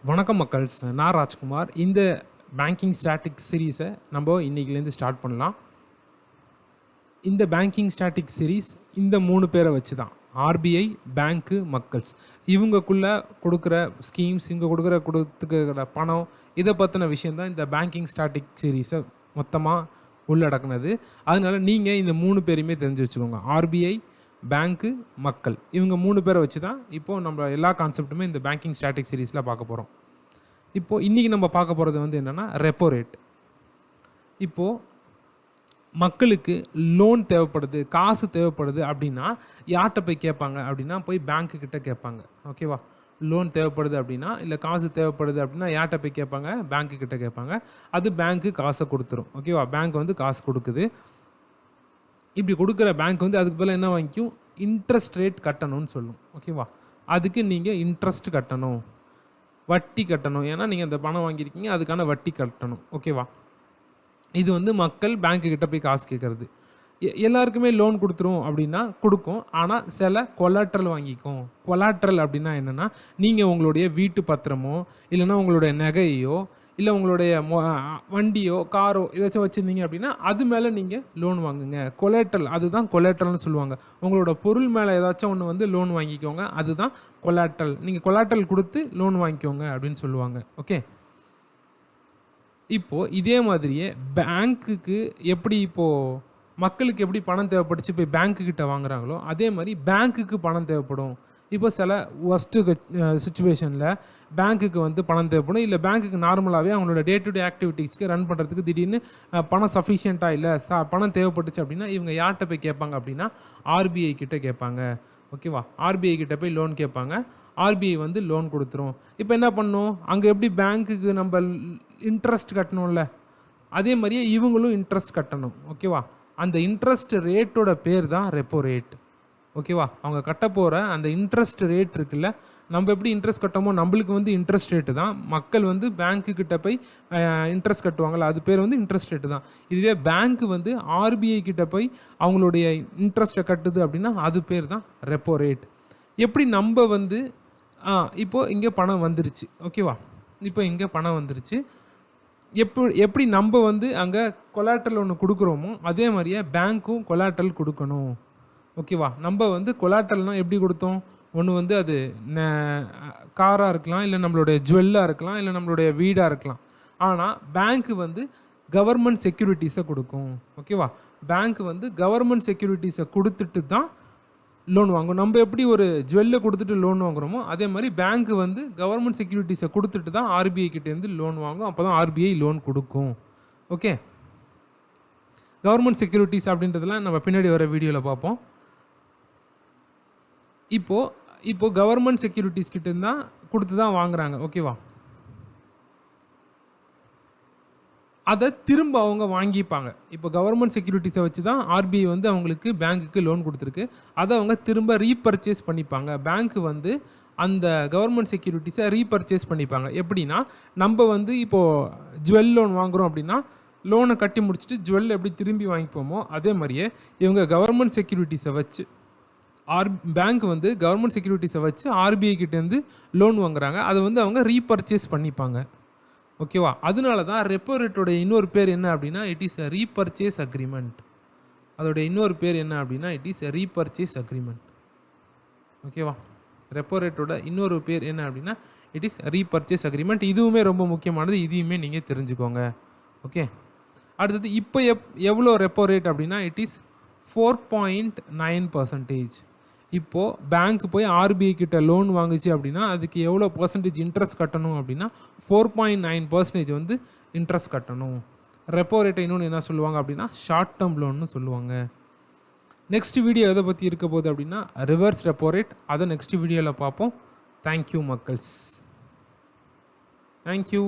வணக்கம் மக்கள்ஸ், நான் ராஜ்குமார். இந்த பேங்கிங் ஸ்டாட்டிக் சீரீஸை நம்ம இன்றைக்கிலேருந்து ஸ்டார்ட் பண்ணலாம். இந்த பேங்கிங் ஸ்டாட்டிக் சீரீஸ் இந்த 3 பேரை வச்சு தான், ஆர்பிஐ, பேங்க்கு, மக்கள்ஸ், இவங்கக்குள்ளே கொடுக்குற ஸ்கீம்ஸ், இவங்க கொடுத்துக்கிற பணம், இதை பற்றின விஷயந்தான் இந்த பேங்கிங் ஸ்டாட்டிக் சீரீஸை மொத்தமாக உள்ளடக்குனது. அதனால் நீங்கள் இந்த 3 பேரையுமே தெரிஞ்சு வச்சுக்கோங்க. ஆர்பிஐ, பேங்க்கு, மக்கள், இவங்க 3 பேரை வச்சு தான் இப்போது நம்ம எல்லா கான்செப்ட்டுமே இந்த பேங்கிங் ஸ்டாட்டிக் சீரீஸில் பார்க்க போகிறோம். இப்போது இன்றைக்கி நம்ம பார்க்க போகிறது வந்து என்னென்னா ரெப்போ ரேட். இப்போது மக்களுக்கு லோன் தேவைப்படுது, காசு தேவைப்படுது அப்படின்னா யார்கிட்ட போய் கேட்பாங்க அப்படின்னா, போய் பேங்க்குக்கிட்ட கேட்பாங்க. ஓகேவா? லோன் தேவைப்படுது அப்படின்னா, இல்லை காசு தேவைப்படுது அப்படின்னா யார்கிட்ட போய் கேட்பாங்க? பேங்க்குக்கிட்ட கேட்பாங்க. அது பேங்க்கு காசை கொடுத்துரும். ஓகேவா? பேங்க் வந்து காசு கொடுக்குது. இப்படி கொடுக்குற பேங்க் வந்து அதுக்கு பதிலாக என்ன வாங்கிக்கும்? இன்ட்ரெஸ்ட் ரேட் கட்டணும்னு சொல்லும். ஓகேவா? அதுக்கு நீங்கள் இன்ட்ரெஸ்ட் கட்டணும், வட்டி கட்டணும். ஏன்னா நீங்கள் அந்த பணம் வாங்கியிருக்கீங்க, அதுக்கான வட்டி கட்டணும். ஓகேவா? இது வந்து மக்கள் பேங்க்குக்கிட்ட போய் காசு கேட்குறது. எல்லாருக்குமே லோன் கொடுத்துரும் அப்படின்னா கொடுக்கும். ஆனால் சில கொலாட்ரல் வாங்கிக்கும். கொலாட்ரல் அப்படின்னா என்னென்னா, நீங்கள் உங்களுடைய வீட்டு பத்திரமோ இல்லைன்னா உங்களுடைய நகையோ இல்லை உங்களுடைய வண்டியோ காரோ ஏதாச்சும் வச்சுருந்தீங்க அப்படின்னா அது மேலே நீங்கள் லோன் வாங்குங்க. கொலேட்ரல், அதுதான் கொலேட்ரல்னு சொல்லுவாங்க. உங்களோட பொருள் மேலே ஏதாச்சும் ஒன்று வந்து லோன் வாங்கிக்கோங்க, அதுதான் கொலாட்ரல். நீங்கள் கொலாட்ரல் கொடுத்து லோன் வாங்கிக்கோங்க அப்படின்னு சொல்லுவாங்க. ஓகே, இப்போது இதே மாதிரியே பேங்க்குக்கு எப்படி இப்போது மக்களுக்கு எப்படி பணம் தேவைப்படுச்சு போய் பேங்க்குக்கிட்ட வாங்குறாங்களோ, அதே மாதிரி பேங்க்குக்கு பணம் தேவைப்படும். இப்போ சில ஒஸ்ட்டு சுச்சுவேஷனில் பேங்க்குக்கு வந்து பணம் தேவைப்படும். இல்லை பேங்க்குக்கு நார்மலாகவே அவங்களோட டே டு டே ஆக்டிவிட்டீஸ்க்கு ரன் பண்ணுறதுக்கு திடீர்னு பணம் சஃபிஷியண்ட்டாக இல்லை, பணம் தேவைப்பட்டுச்சு அப்படின்னா இவங்க யார்கிட்ட போய் கேட்பாங்க அப்படின்னா ஆர்பிஐ கிட்டே கேட்பாங்க. ஓகேவா? ஆர்பிஐ கிட்டே போய் லோன் கேட்பாங்க. ஆர்பிஐ வந்து லோன் கொடுத்துரும். இப்போ என்ன பண்ணணும்? அங்கே எப்படி பேங்க்குக்கு நம்ம இன்ட்ரெஸ்ட் கட்டணும்ல, அதே மாதிரியே இவங்களும் இன்ட்ரெஸ்ட் கட்டணும். ஓகேவா? அந்த இன்ட்ரெஸ்ட் ரேட்டோட பேர் தான் ரெப்போ ரேட். ஓகேவா? அவங்க கட்ட போகிற அந்த இன்ட்ரெஸ்ட் ரேட் இருக்குல்ல, நம்ம எப்படி இன்ட்ரெஸ்ட் கட்டமோ நம்மளுக்கு வந்து இன்ட்ரெஸ்ட் ரேட்டு தான். மக்கள் வந்து பேங்க்குக்கிட்ட போய் இன்ட்ரெஸ்ட் கட்டுவாங்கள்ல, அது பேர் வந்து இன்ட்ரெஸ்ட் ரேட்டு தான். இதுவே பேங்க்கு வந்து ஆர்பிஐ கிட்ட போய் அவங்களுடைய இன்ட்ரெஸ்ட்டை கட்டுது அப்படின்னா அது பேர் தான் ரெப்போ ரேட். எப்படி நம்ம வந்து இப்போது இங்கே பணம் வந்துருச்சு. ஓகேவா? இப்போ இங்கே பணம் வந்துருச்சு. எப்படி நம்ம வந்து அங்கே கொலாட்ரல் ஒன்று கொடுக்குறோமோ அதே மாதிரியே பேங்க்கும் கொலாட்ரல் கொடுக்கணும். ஓகேவா? நம்ம வந்து கொலாட்ரல்னால் எப்படி கொடுத்தோம்? ஒன்று வந்து அது காராக இருக்கலாம், இல்லை நம்மளுடைய ஜுவல்லாக இருக்கலாம், இல்லை நம்மளுடைய வீடாக இருக்கலாம். ஆனால் பேங்க்கு வந்து கவர்மெண்ட் செக்யூரிட்டிஸை கொடுக்கும். ஓகேவா? பேங்க் வந்து கவர்மெண்ட் செக்யூரிட்டிஸை கொடுத்துட்டு தான் லோன் வாங்கும். நம்ம எப்படி ஒரு ஜுவல்லை கொடுத்துட்டு லோன் வாங்குகிறோமோ அதே மாதிரி பேங்க்கு வந்து கவர்மெண்ட் செக்யூரிட்டிஸை கொடுத்துட்டு தான் ஆர்பிஐ கிட்டேருந்து லோன் வாங்கும். அப்போ தான் ஆர்பிஐ லோன் கொடுக்கும். ஓகே, கவர்மெண்ட் அப்படின்றதுலாம் நம்ம பின்னாடி வர வீடியோவில் பார்ப்போம். இப்போது கவர்மெண்ட் செக்யூரிட்டிஸ் கிட்ட தான் கொடுத்து தான் வாங்குறாங்க. ஓகேவா? அதை திரும்ப அவங்க வாங்கிப்பாங்க. இப்போ கவர்மெண்ட் செக்யூரிட்டிஸை வச்சு தான் ஆர்பிஐ வந்து அவங்களுக்கு பேங்க்குக்கு லோன் கொடுத்துருக்கு. அதை அவங்க திரும்ப ரீபர்ச்சேஸ் பண்ணிப்பாங்க. பேங்க்கு வந்து அந்த கவர்மெண்ட் செக்யூரிட்டிஸை ரீபர்ச்சேஸ் பண்ணிப்பாங்க. எப்படின்னா, நம்ம வந்து இப்போது ஜுவல் லோன் வாங்குகிறோம் அப்படின்னா லோனை கட்டி முடிச்சுட்டு ஜுவல் எப்படி திரும்பி வாங்கிப்போமோ அதே மாதிரியே இவங்க கவர்மெண்ட் செக்யூரிட்டிஸை வச்சு பேங்க் வந்து கவர்மெண்ட் செக்யூரிட்டிஸை வச்சு ஆர்பிஐ கிட்டேருந்து லோன் வாங்குறாங்க. அதை வந்து அவங்க ரீபர்ச்சேஸ் பண்ணிப்பாங்க. ஓகேவா? அதனால தான் ரெப்போ ரேட்டோட இன்னொரு பேர் என்ன அப்படின்னா it is a repurchase agreement. அதோடைய இன்னொரு பேர் என்ன அப்படின்னா it is a repurchase agreement. ஓகேவா? ரெப்போ ரேட்டோட இன்னொரு பேர் என்ன அப்படின்னா இட் இஸ் ரீபர்ச்சேஸ் அக்ரிமெண்ட். இதுவுமே ரொம்ப முக்கியமானது, இதையுமே நீங்கள் தெரிஞ்சுக்கோங்க. ஓகே, அடுத்தது இப்போ எவ்வளோ ரெப்போ ரேட் அப்படின்னா இட் இஸ் 4.9%. இப்போது பேங்க் போய் ஆர்பிஐ கிட்ட லோன் வாங்குச்சு அப்படின்னா அதுக்கு எவ்வளோ பர்சன்டேஜ் இன்ட்ரெஸ்ட் கட்டணும் அப்படின்னா 4.9% வந்து இன்ட்ரெஸ்ட் கட்டணும். ரெப்போ ரேட்டை இன்னொன்று என்ன சொல்லுவாங்க அப்படின்னா ஷார்ட் டேர்ம் லோன்னு சொல்லுவாங்க. நெக்ஸ்ட் வீடியோ எதை பற்றி இருக்க போகுது அப்படின்னா ரிவர்ஸ் ரெப்போ ரேட். அதை நெக்ஸ்ட் வீடியோவில் பார்ப்போம். தேங்க்யூ மக்கள்ஸ். தேங்க்யூ.